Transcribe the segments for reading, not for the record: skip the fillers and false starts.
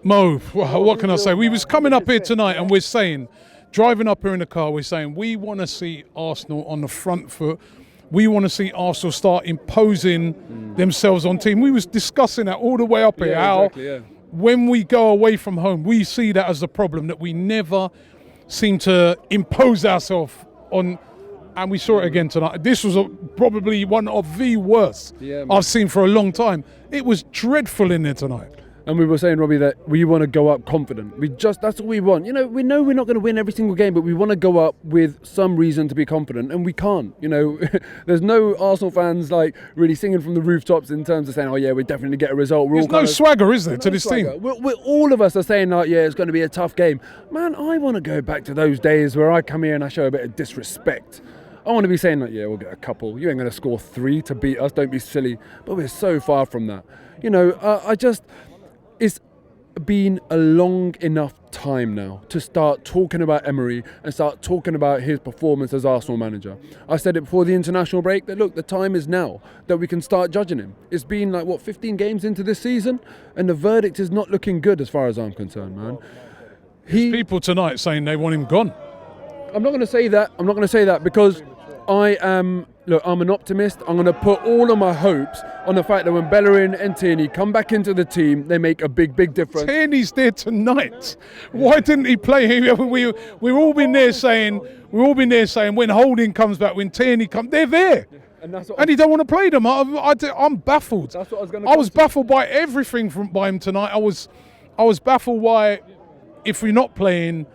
Mo, what can I say? We was coming up here tonight and we're saying, driving up here in the car, we're saying we want to see Arsenal on the front foot. We want to see Arsenal start imposing themselves on team. We was discussing that all the way up here, how when we go away from home, we see that as a problem, that we never seem to impose ourselves on, and we saw it again tonight. This was probably one of the worst I've seen for a long time. It was dreadful in there tonight. And we were saying, Robbie, that we want to go up confident. That's what we want. You know we're not going to win every single game, but we want to go up with some reason to be confident, and we can't. You know, there's no Arsenal fans like really singing from the rooftops in terms of saying, oh yeah, we're definitely get a result. There's no swagger, is there, to this team? We're all of us are saying, like, yeah, it's going to be a tough game. Man, I want to go back to those days where I come here and I show a bit of disrespect. I want to be saying, like, yeah, we'll get a couple. You ain't going to score 3 to beat us. Don't be silly. But we're so far from that. You know, it's been a long enough time now to start talking about Emery and start talking about his performance as Arsenal manager. I said it before the international break that, look, the time is now that we can start judging him. It's been 15 games into this season, and the verdict is not looking good as far as I'm concerned, man. There's people tonight saying they want him gone. I'm not going to say that because I'm an optimist. I'm going to put all of my hopes on the fact that when Bellerin and Tierney come back into the team, they make a big, big difference. Tierney's there tonight. Why didn't he play? We've all been there saying when Holding comes back, when Tierney comes, they're there. And he don't want to play them. I'm baffled. That's what I was baffled by everything by him tonight. I was baffled why, if we're not playing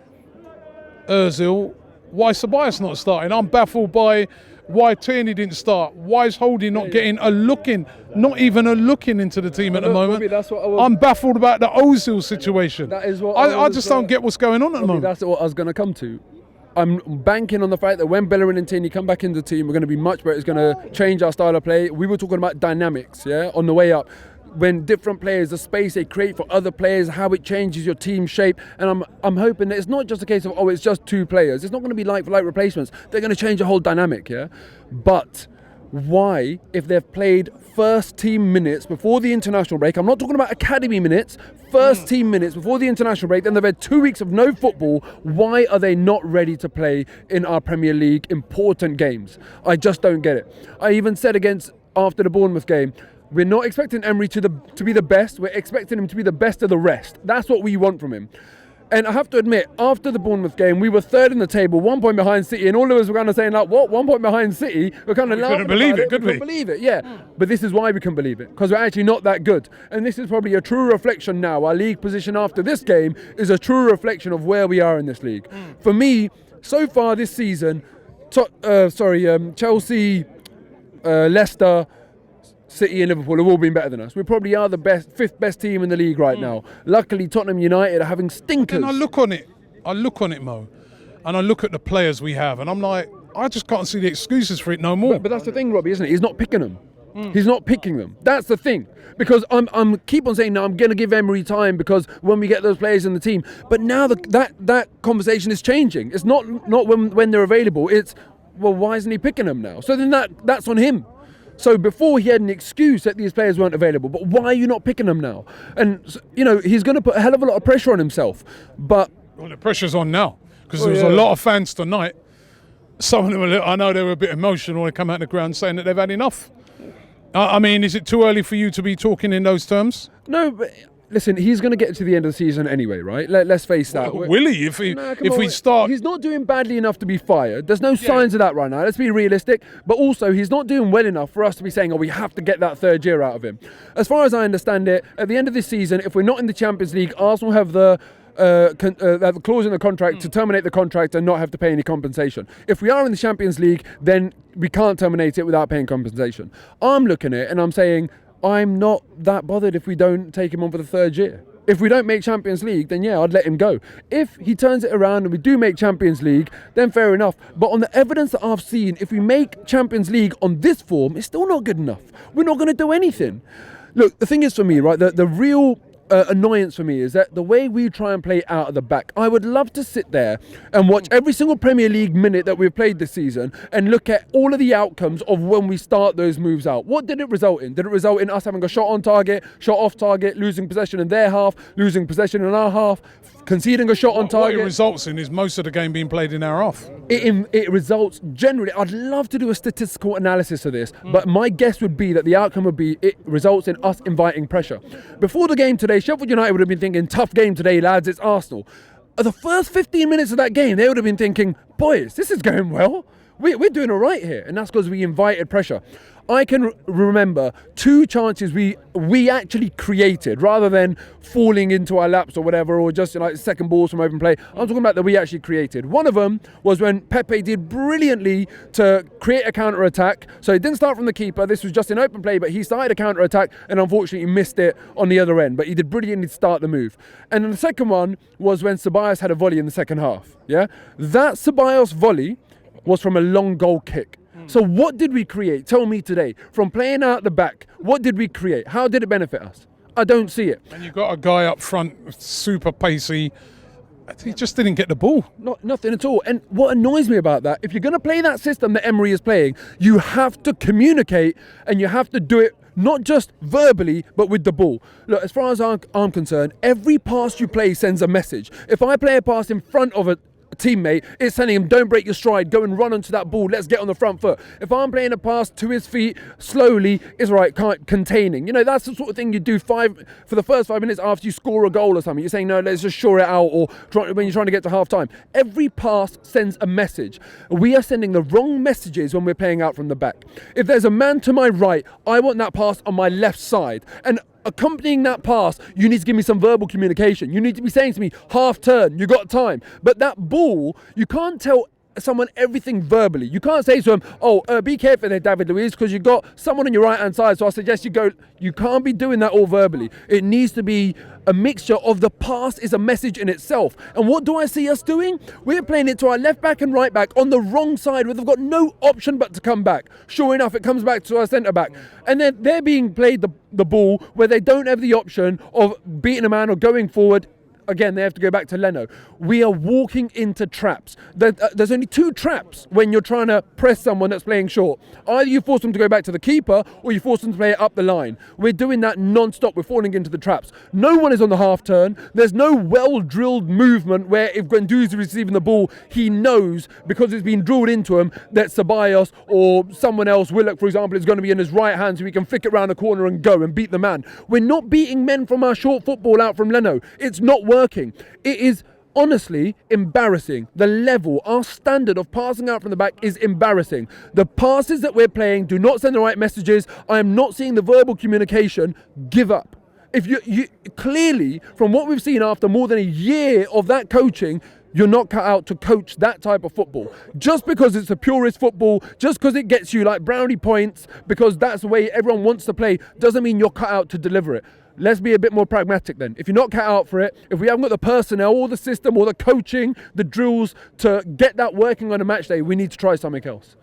Ozil, why Ceballos not starting? I'm baffled by why Tierney didn't start. Why is Holding not getting not even a looking into the team at the moment? Robbie, I'm baffled about the Ozil situation. That is what I just don't get what's going on at the moment. That's what I was going to come to. I'm banking on the fact that when Bellerin and Tierney come back into the team, we're going to be much better. It's going to change our style of play. We were talking about dynamics, on the way up. When different players, the space they create for other players, how it changes your team shape. And I'm hoping that it's not just a case of, it's just 2 players. It's not going to be like-for-like replacements. They're going to change the whole dynamic, But why, if they've played first team minutes before the international break, I'm not talking about academy minutes, first team minutes before the international break, then they've had 2 weeks of no football, why are they not ready to play in our Premier League important games? I just don't get it. I even said after the Bournemouth game, we're not expecting Emery to be the best. We're expecting him to be the best of the rest. That's what we want from him. And I have to admit, after the Bournemouth game, we were third in the table, 1 point behind City, and all of us were kind of saying, like, what, 1 point behind City? We're kind of laughing. Couldn't believe it, could we? Couldn't believe it, yeah. But this is why we can believe it, because we're actually not that good. And this is probably a true reflection now. Our league position after this game is a true reflection of where we are in this league. For me, so far this season, Chelsea, Leicester, City and Liverpool have all been better than us. We probably are the fifth best team in the league right now. Luckily, Tottenham United are having stinkers. And I look on it, Mo, and I look at the players we have, and I'm like, I just can't see the excuses for it no more. But that's the thing, Robbie, isn't it? He's not picking them. He's not picking them. That's the thing. Because I'm keep on saying, no, I'm going to give Emery time because when we get those players in the team. But now that conversation is changing. It's not when they're available. It's, well, why isn't he picking them now? So then that's on him. So before he had an excuse that these players weren't available, but why are you not picking them now? And, he's going to put a hell of a lot of pressure on himself. But the pressure's on now because there was a lot of fans tonight. Some of them, I know they were a bit emotional when they come out the ground saying that they've had enough. I mean, is it too early for you to be talking in those terms? No, but listen, he's going to get to the end of the season anyway, right? Let's face that. Will he? If we start... He's not doing badly enough to be fired. There's no signs of that right now. Let's be realistic. But also, he's not doing well enough for us to be saying, we have to get that third year out of him. As far as I understand it, at the end of this season, if we're not in the Champions League, Arsenal have the clause in the contract to terminate the contract and not have to pay any compensation. If we are in the Champions League, then we can't terminate it without paying compensation. I'm looking at it and I'm saying, I'm not that bothered if we don't take him on for the third year. If we don't make Champions League, then I'd let him go. If he turns it around and we do make Champions League, then fair enough. But on the evidence that I've seen, if we make Champions League on this form, it's still not good enough. We're not going to do anything. Look, the thing is for me, right, the real annoyance for me is that the way we try and play out of the back, I would love to sit there and watch every single Premier League minute that we've played this season and look at all of the outcomes of when we start those moves out. What did it result in? Did it result in us having a shot on target, shot off target, losing possession in their half, losing possession in our half, conceding a shot on target? What it results in is most of the game being played in our half. It results generally, I'd love to do a statistical analysis of this, but my guess would be that the outcome would be it results in us inviting pressure. Before the game today, Sheffield United would have been thinking, tough game today, lads, it's Arsenal. At the first 15 minutes of that game, they would have been thinking, boys, this is going well. We're doing all right here. And that's because we invited pressure. I can remember 2 chances we actually created rather than falling into our laps or whatever, or just like second balls from open play. I'm talking about that we actually created. One of them was when Pepe did brilliantly to create a counter-attack. So he didn't start from the keeper. This was just in open play, but he started a counter-attack and unfortunately missed it on the other end. But he did brilliantly to start the move. And then the second one was when Ceballos had a volley in the second half. Yeah, that Ceballos volley was from a long goal kick. So what did we create? Tell me today. From playing out the back, what did we create? How did it benefit us? I don't see it. And you've got a guy up front, super pacey. He just didn't get the ball. Nothing at all. And what annoys me about that, if you're going to play that system that Emery is playing, you have to communicate and you have to do it not just verbally, but with the ball. Look, as far as I'm concerned, every pass you play sends a message. If I play a pass in front of a teammate, it's telling him, don't break your stride, go and run onto that ball, let's get on the front foot. If I'm playing a pass to his feet slowly, it's right, containing. You know, that's the sort of thing you do for the first 5 minutes after you score a goal or something. You're saying, no, let's just shore it out, or when you're trying to get to half time. Every pass sends a message. We are sending the wrong messages when we're playing out from the back. If there's a man to my right, I want that pass on my left side. And accompanying that pass, you need to give me some verbal communication. You need to be saying to me, half turn, you got time. But that ball, you can't tell someone everything verbally. You can't say to them, be careful there, David Luiz, because you've got someone on your right hand side, so I suggest you go. You can't be doing that all verbally. It needs to be a mixture of the pass is a message in itself. And what do I see us doing? We're playing it to our left back and right back on the wrong side where they've got no option but to come back. Sure enough, it comes back to our centre back. And then they're being played the ball where they don't have the option of beating a man or going forward. Again, they have to go back to Leno. We are walking into traps. There's only 2 traps when you're trying to press someone that's playing short. Either you force them to go back to the keeper or you force them to play it up the line. We're doing that non-stop. We're falling into the traps. No one is on the half turn. There's no well-drilled movement where if Guendouzi is receiving the ball, he knows because it's been drilled into him that Ceballos or someone else, Willock for example, is going to be in his right hand so he can flick it round the corner and go and beat the man. We're not beating men from our short football out from Leno. It's not working. It is honestly embarrassing. The level, our standard of passing out from the back is embarrassing. The passes that we're playing do not send the right messages. I am not seeing the verbal communication. Give up. If you clearly, from what we've seen after more than a year of that coaching, you're not cut out to coach that type of football. Just because it's a purist football, just because it gets you like brownie points, because that's the way everyone wants to play, doesn't mean you're cut out to deliver it. Let's be a bit more pragmatic then. If you're not cut out for it, if we haven't got the personnel or the system or the coaching, the drills to get that working on a match day, we need to try something else.